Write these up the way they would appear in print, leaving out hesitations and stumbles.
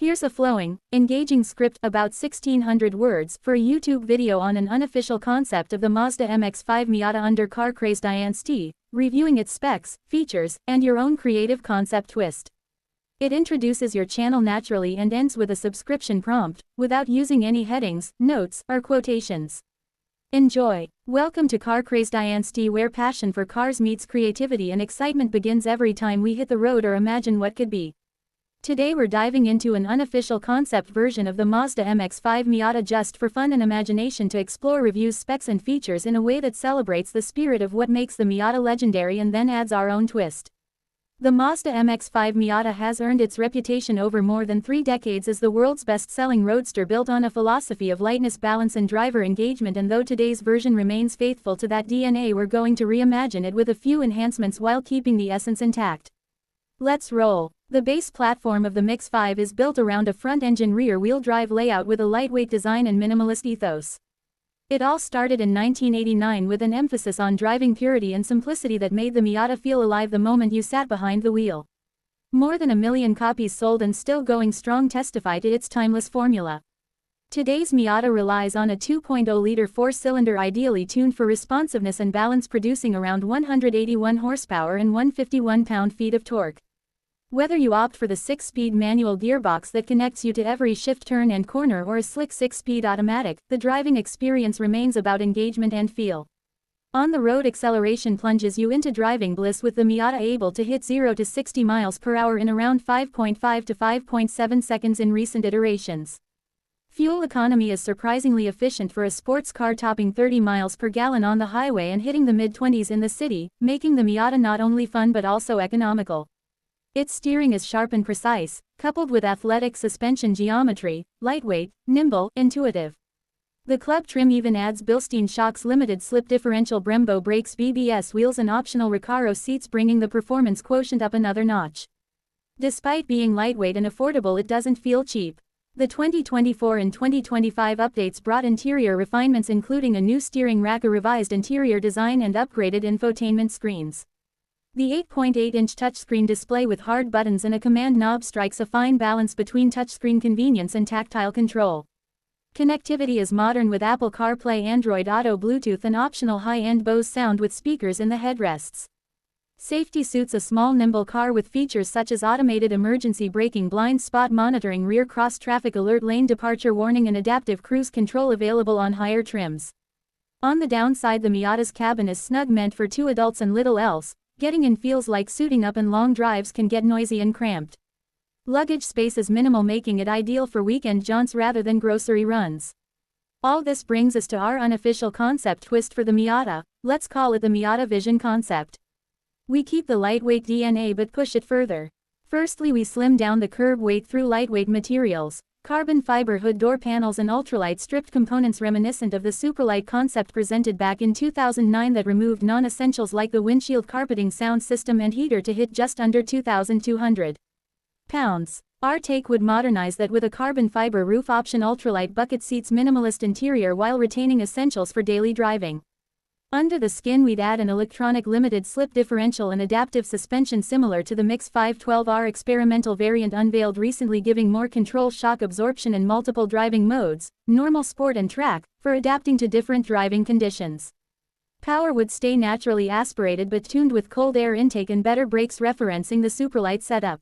Here's a flowing, engaging script about 1600 words for a YouTube video on an unofficial concept of the Mazda MX5 Miata under crazedyansty, reviewing its specs, features, and your own creative concept twist. It introduces your channel naturally and ends with a subscription prompt, without using any headings, notes, or quotations. Enjoy! Welcome to crazedyansty, where passion for cars meets creativity and excitement begins every time we hit the road or imagine what could be. Today we're diving into an unofficial concept version of the Mazda MX5 Miata just for fun and imagination, to explore reviews, specs and features in a way that celebrates the spirit of what makes the Miata legendary and then adds our own twist. The Mazda MX5 Miata has earned its reputation over more than 3 decades as the world's best-selling roadster built on a philosophy of lightness, balance and driver engagement, and though today's version remains faithful to that DNA, we're going to reimagine it with a few enhancements while keeping the essence intact. Let's roll! The base platform of the MX5 is built around a front-engine rear-wheel drive layout with a lightweight design and minimalist ethos. It all started in 1989 with an emphasis on driving purity and simplicity that made the Miata feel alive the moment you sat behind the wheel. More than 1 million copies sold and still going strong testify to its timeless formula. Today's Miata relies on a 2.0-liter 4-cylinder ideally tuned for responsiveness and balance, producing around 181 horsepower and 151 pound-feet of torque. Whether you opt for the 6-speed manual gearbox that connects you to every shift, turn and corner, or a slick 6-speed automatic, the driving experience remains about engagement and feel. On the road, acceleration plunges you into driving bliss, with the Miata able to hit 0 to 60 miles per hour in around 5.5 to 5.7 seconds in recent iterations. Fuel economy is surprisingly efficient for a sports car, topping 30 miles per gallon on the highway and hitting the mid-20s in the city, making the Miata not only fun but also economical. Its steering is sharp and precise, coupled with athletic suspension geometry, lightweight, nimble, intuitive. The club trim even adds Bilstein shocks, limited slip differential, Brembo brakes, BBS wheels and optional Recaro seats, bringing the performance quotient up another notch. Despite being lightweight and affordable, it doesn't feel cheap. The 2024 and 2025 updates brought interior refinements, including a new steering rack, a revised interior design and upgraded infotainment screens. The 8.8-inch touchscreen display with hard buttons and a command knob strikes a fine balance between touchscreen convenience and tactile control. Connectivity is modern with Apple CarPlay, Android Auto, Bluetooth and optional high-end Bose sound with speakers in the headrests. Safety suits a small, nimble car with features such as automated emergency braking, blind spot monitoring, rear cross traffic alert, lane departure warning and adaptive cruise control, available on higher trims. On the downside, the Miata's cabin is snug, meant for 2 adults and little else. Getting in feels like suiting up, and long drives can get noisy and cramped. Luggage space is minimal, making it ideal for weekend jaunts rather than grocery runs. All this brings us to our unofficial concept twist for the Miata. Let's call it the Miata Vision concept. We keep the lightweight DNA but push it further. Firstly, we slim down the curb weight through lightweight materials, carbon fiber hood, door panels and ultralight stripped components reminiscent of the Superlight concept presented back in 2009 that removed non-essentials like the windshield carpeting, sound system and heater to hit just under 2,200 pounds. Our take would modernize that with a carbon fiber roof option, ultralight bucket seats, minimalist interior while retaining essentials for daily driving. Under the skin, we'd add an electronic limited slip differential and adaptive suspension similar to the MX5 12R experimental variant unveiled recently, giving more control, shock absorption and multiple driving modes, normal, sport and track, for adapting to different driving conditions. Power would stay naturally aspirated but tuned with cold air intake and better brakes, referencing the Superlight setup.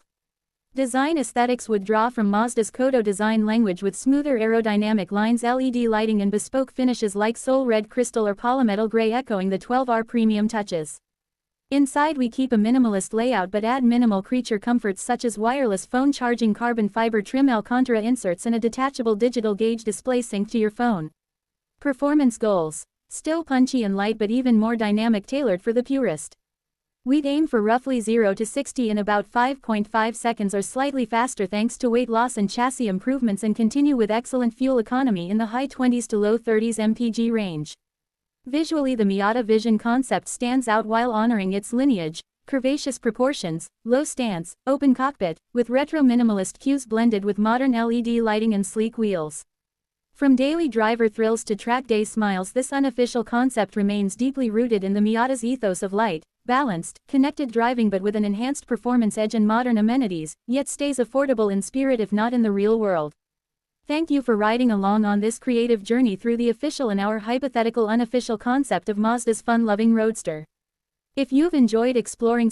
Design aesthetics would draw from Mazda's Kodo design language, with smoother aerodynamic lines, LED lighting and bespoke finishes like Soul Red Crystal or Polymetal Gray, echoing the 12R premium touches. Inside, we keep a minimalist layout but add minimal creature comforts such as wireless phone charging, carbon fiber trim, Alcantara inserts and a detachable digital gauge display synced to your phone. Performance goals: still punchy and light but even more dynamic, tailored for the purist. We'd aim for roughly 0 to 60 in about 5.5 seconds or slightly faster thanks to weight loss and chassis improvements, and continue with excellent fuel economy in the high 20s to low 30s mpg range. Visually, the Miata Vision concept stands out while honoring its lineage, curvaceous proportions, low stance, open cockpit, with retro minimalist cues blended with modern LED lighting and sleek wheels. From daily driver thrills to track day smiles, this unofficial concept remains deeply rooted in the Miata's ethos of light, balanced, connected driving but with an enhanced performance edge and modern amenities, yet stays affordable in spirit if not in the real world. Thank you for riding along on this creative journey through the official and our hypothetical unofficial concept of Mazda's fun-loving roadster. If you've enjoyed exploring